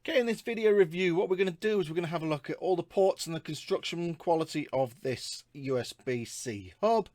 Okay, in this video review, what we're going to do is we're going to have a look at all the ports and the construction quality of this USB-C hub.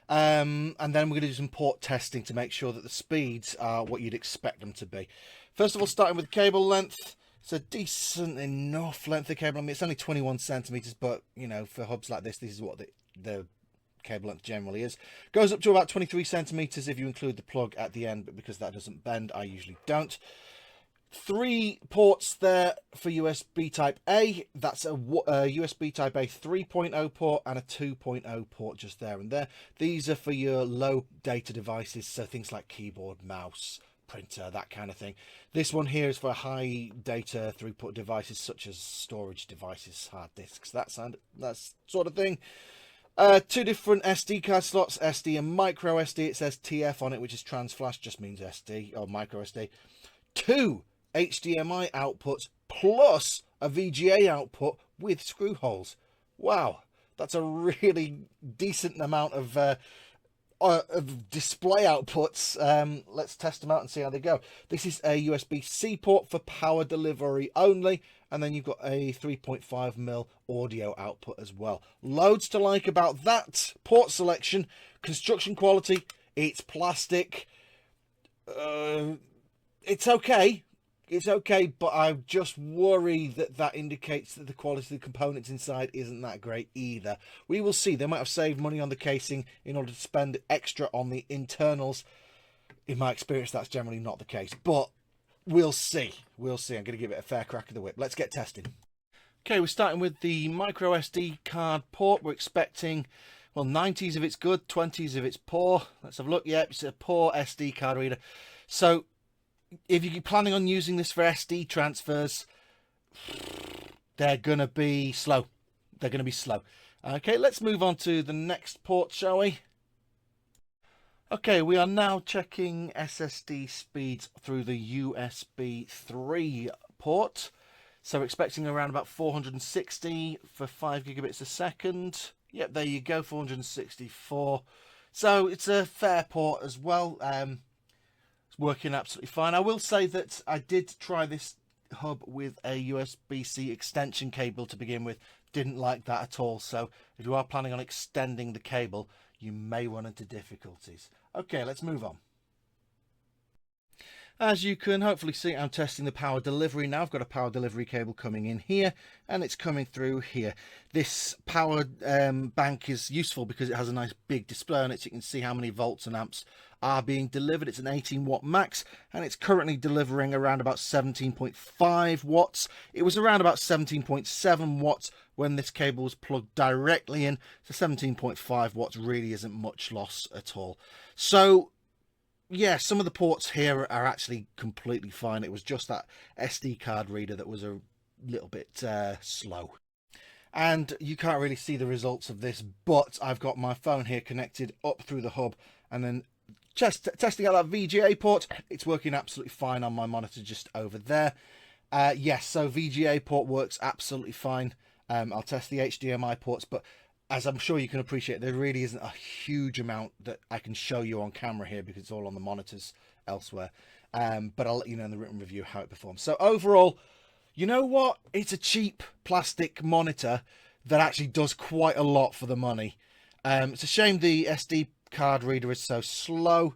And then we're going to do some port testing to make sure that the speeds are what you'd expect them to be. First of all, starting with cable length. It's a decent enough length of cable. I mean, it's only 21 centimeters, but, you know, for hubs like this is what the cable length generally is. Goes up to about 23 centimeters if you include the plug at the end, but because that doesn't bend, I usually don't. 3 ports there for USB type A. That's a USB type A 3.0 port and a 2.0 port just there and there. These are for your low data devices, so things like keyboard, mouse, printer, that kind of thing. This one here is for high data throughput devices such as storage devices, hard disks, that sort of thing. 2 different SD card slots, SD and micro SD. It says TF on it, which is trans flash, just means SD or micro SD. 2 HDMI outputs plus a VGA output with screw holes. Wow, that's a really decent amount of display outputs. Let's test them out and see how they go. This is a USB-C port for power delivery only, and then you've got a 3.5mm audio output as well. Loads to like about that port selection. Construction quality, it's plastic. It's okay. It's okay, but I just worry that that indicates that the quality of the components inside isn't that great either. We will see. They might have saved money on the casing in order to spend extra on the internals. In my experience, that's generally not the case, but we'll see. We'll see. I'm going to give it a fair crack of the whip. Let's get testing. Okay, we're starting with the micro SD card port. We're expecting, well, 90s if it's good, 20s if it's poor. Let's have a look. Yep, it's a poor SD card reader. So if you're planning on using this for SD transfers, they're going to be slow. They're going to be slow. Okay, let's move on to the next port, shall we? Okay, we are now checking SSD speeds through the USB 3 port. So we're expecting around about 460 for 5 gigabits a second. Yep, there you go, 464. So it's a fair port as well. Working absolutely fine. I will say that I did try this hub with a USB-C extension cable to begin with. Didn't like that at all. So if you are planning on extending the cable, you may run into difficulties. Okay, let's move on. As you can hopefully see, I'm testing the power delivery now. I've got a power delivery cable coming in here and it's coming through here. This power bank is useful because it has a nice big display on it, so you can see how many volts and amps are being delivered. It's an 18 watt max and it's currently delivering around about 17.5 watts. It was around about 17.7 watts when this cable was plugged directly in, so 17.5 watts really isn't much loss at all. So yeah, some of the ports here are actually completely fine. It was just that SD card reader that was a little bit slow. And you can't really see the results of this, but I've got my phone here connected up through the hub and then just testing out that VGA port. It's working absolutely fine on my monitor just over there. Yes, so VGA port works absolutely fine. I'll test the HDMI ports, but as I'm sure you can appreciate, there really isn't a huge amount that I can show you on camera here because it's all on the monitors elsewhere. But I'll let you know in the written review how it performs. So overall, you know what? It's a cheap plastic monitor that actually does quite a lot for the money. It's a shame the SD card reader is so slow,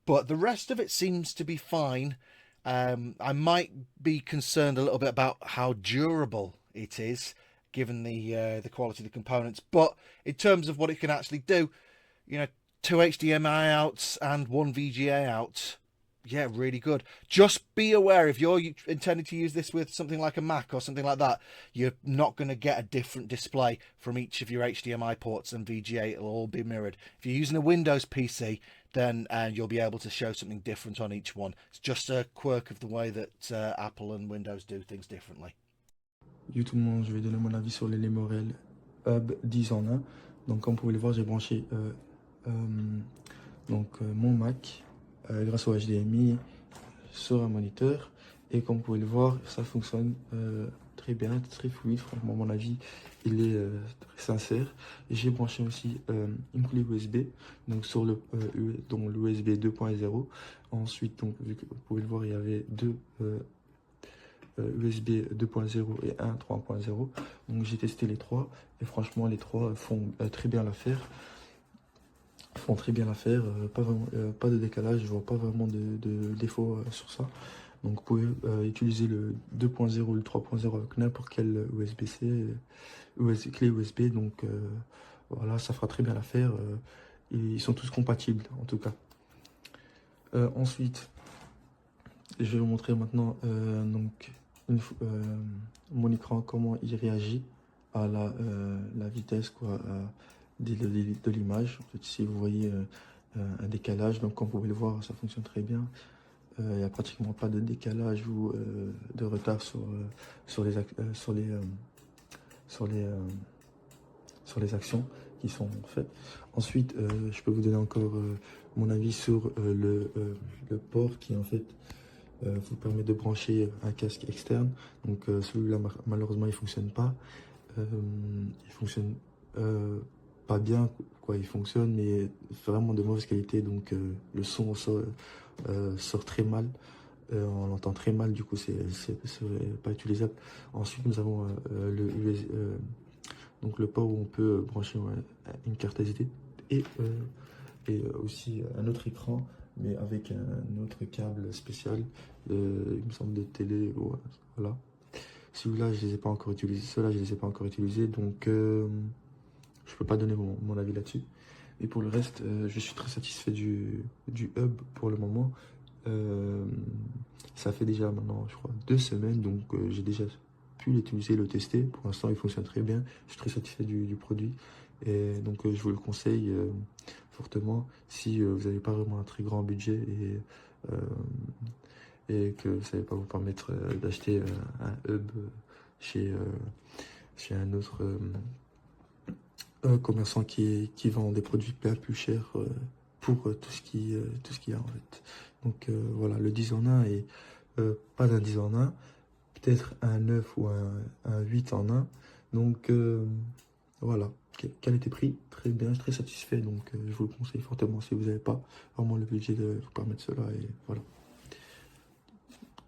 but the rest of it seems to be fine. I might be concerned a little bit about how durable it is, given the quality of the components, but in terms of what it can actually do, you know, 2 HDMI outs and 1 VGA out, yeah, really good. Just be aware, if you're intending to use this with something like a Mac or something like that, you're not going to get a different display from each of your HDMI ports and VGA. It'll all be mirrored. If you're using a Windows PC, then you'll be able to show something different on each one. It's just a quirk of the way that Apple and Windows do things differently. Du tout le monde, je vais donner mon avis sur les Lemorele Hub 10 en 1. Donc comme vous pouvez le voir, j'ai branché mon Mac grâce au HDMI sur un moniteur. Et comme vous pouvez le voir, ça fonctionne très bien, très fluide. Franchement, mon avis, il est très sincère. Et j'ai branché aussi une clé USB, donc sur l'USB 2.0. Ensuite, donc, vu que vous pouvez le voir, il y avait deux USB 2.0 et un 3.0. Donc j'ai testé les trois et franchement les trois font très bien l'affaire. Font très bien l'affaire, pas vraiment, pas de décalage, je vois pas vraiment de défaut sur ça. Donc vous pouvez utiliser le 2.0 ou le 3.0 avec n'importe quel USB-C, clé USB. Donc voilà, ça fera très bien l'affaire. Et ils sont tous compatibles en tout cas. Ensuite, je vais vous montrer maintenant donc mon écran, comment il réagit à la vitesse quoi, de l'image. En fait, ici, vous voyez un décalage. Donc, comme vous pouvez le voir, ça fonctionne très bien. Il n'y a pratiquement pas de décalage ou de retard sur les actions qui sont faites. Ensuite, je peux vous donner encore mon avis sur le port qui en fait vous permet de brancher un casque externe. Donc celui-là malheureusement il fonctionne pas. Il fonctionne pas bien quoi, il fonctionne mais vraiment de mauvaise qualité. Donc le son sort très mal. On l'entend très mal, du coup c'est pas utilisable. Ensuite nous avons donc le port où on peut brancher une carte SD et aussi un autre écran, mais avec un autre câble spécial, il me semble de télé. Voilà. Celui-là, je les ai pas encore utilisés. Ceux-là, je les ai pas encore utilisés, donc je peux pas donner mon avis là-dessus. Et pour le reste, je suis très satisfait du hub pour le moment. Ça fait déjà maintenant, je crois, 2 semaines, donc j'ai déjà pu l'utiliser, le tester. Pour l'instant, il fonctionne très bien. Je suis très satisfait du produit. Et donc, je vous le conseille fortement si vous n'avez pas vraiment un très grand budget et que vous ne savez pas vous permettre d'acheter un hub chez, chez un autre commerçant qui vend des produits bien plus chers pour tout ce qu'il y a en fait. Donc voilà, le 10 en 1 et pas d'un 10 en 1, peut-être un 9 ou un 8 en 1. Donc voilà, qualité-prix, très bien, je suis très satisfait. Donc je vous le conseille fortement si vous n'avez pas vraiment le budget de vous permettre cela. Et voilà.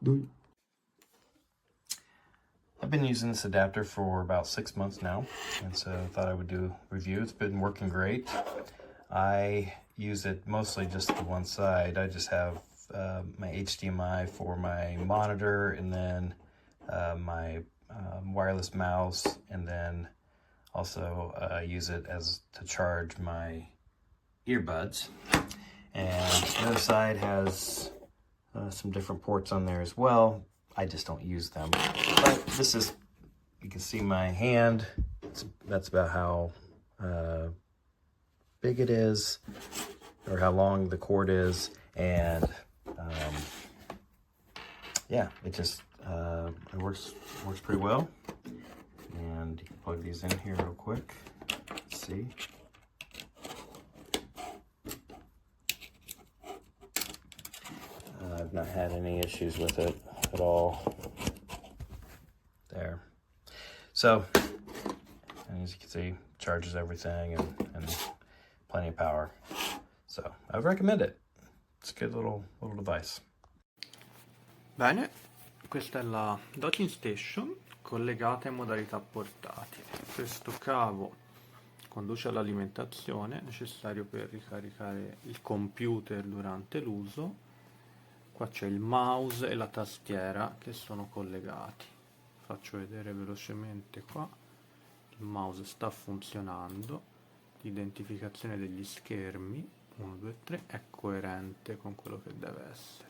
Donc, I've been using this adapter for about 6 months now, and so I thought I would do a review. It's been working great. I use it mostly just to one side. I just have my HDMI for my monitor, and then my wireless mouse, and then also use it as to charge my earbuds. And the other side has some different ports on there as well. I just don't use them. But this is, you can see my hand. That's about how big it is, or how long the cord is. And yeah, it just it works pretty well. And you can plug these in here real quick. Let's see. I've not had any issues with it at all. There. So, and as you can see, charges everything and plenty of power. So, I would recommend it. It's a good little device. Bene, questa è la docking station collegata in modalità portatile. Questo cavo conduce all'alimentazione necessario per ricaricare il computer durante l'uso. Qua c'è il mouse e la tastiera che sono collegati. Faccio vedere velocemente qua. Il mouse sta funzionando. L'identificazione degli schermi 1, 2, 3 è coerente con quello che deve essere.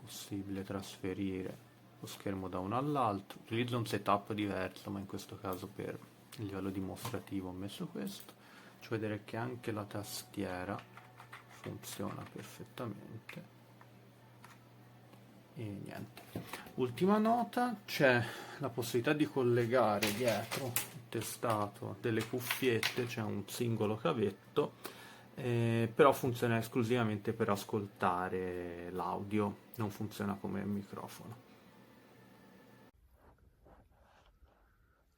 Possibile trasferire lo schermo da uno all'altro. Utilizzo un setup diverso, ma in questo caso per il livello dimostrativo ho messo questo. Faccio vedere che anche la tastiera funziona perfettamente. E niente. Ultima nota, c'è la possibilità di collegare dietro il testato delle cuffiette, c'è un singolo cavetto, però funziona esclusivamente per ascoltare l'audio, non funziona come microfono.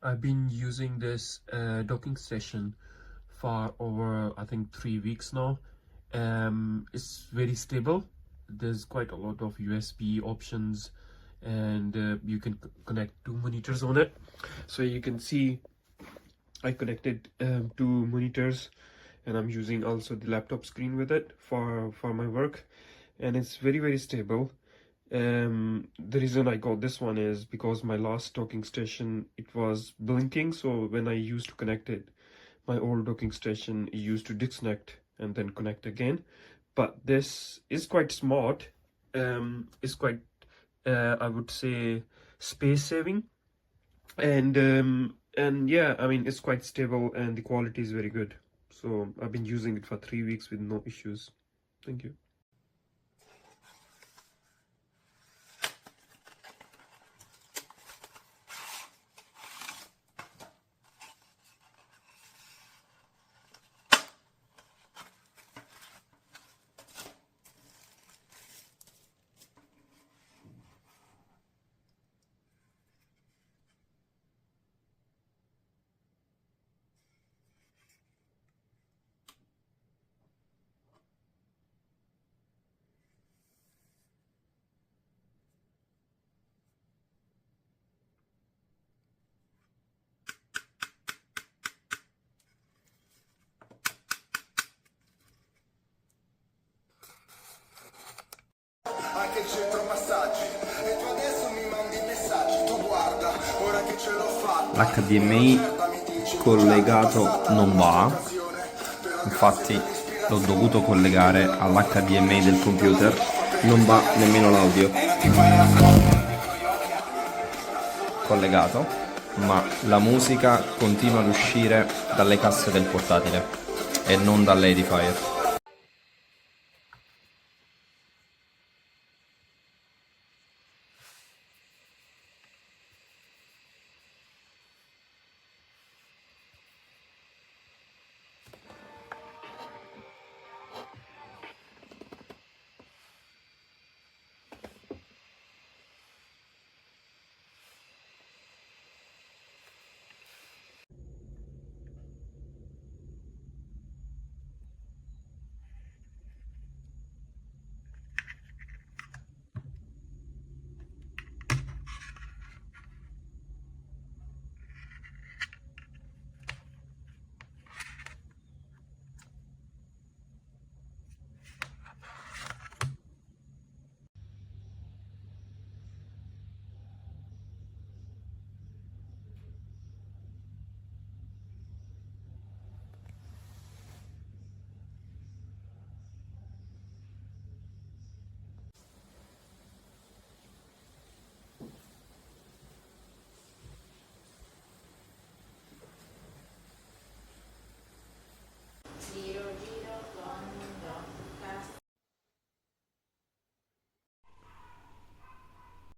I've been using this docking station for over, I think, 3 weeks now. It's very stable. There's quite a lot of USB options. and you can connect 2 monitors on it. So you can see I connected 2 monitors, and I'm using also the laptop screen with it for my work, and it's very stable. The reason I got this one is because my last docking station, it was blinking, so when I used to connect it, my old docking station, it used to disconnect and then connect again. But this is quite smart. It's quite I would say space saving, and yeah, I mean, it's quite stable and the quality is very good. So I've been using it for 3 weeks with no issues. Thank you. Anche il centro massaggi e tu adesso mi mandi messaggi, tu guarda, ora che ce l'ho fatta. L'HDMI collegato non va, infatti l'ho dovuto collegare all'HDMI del computer, non va nemmeno l'audio collegato, ma la musica continua ad uscire dalle casse del portatile e non dall'edifier.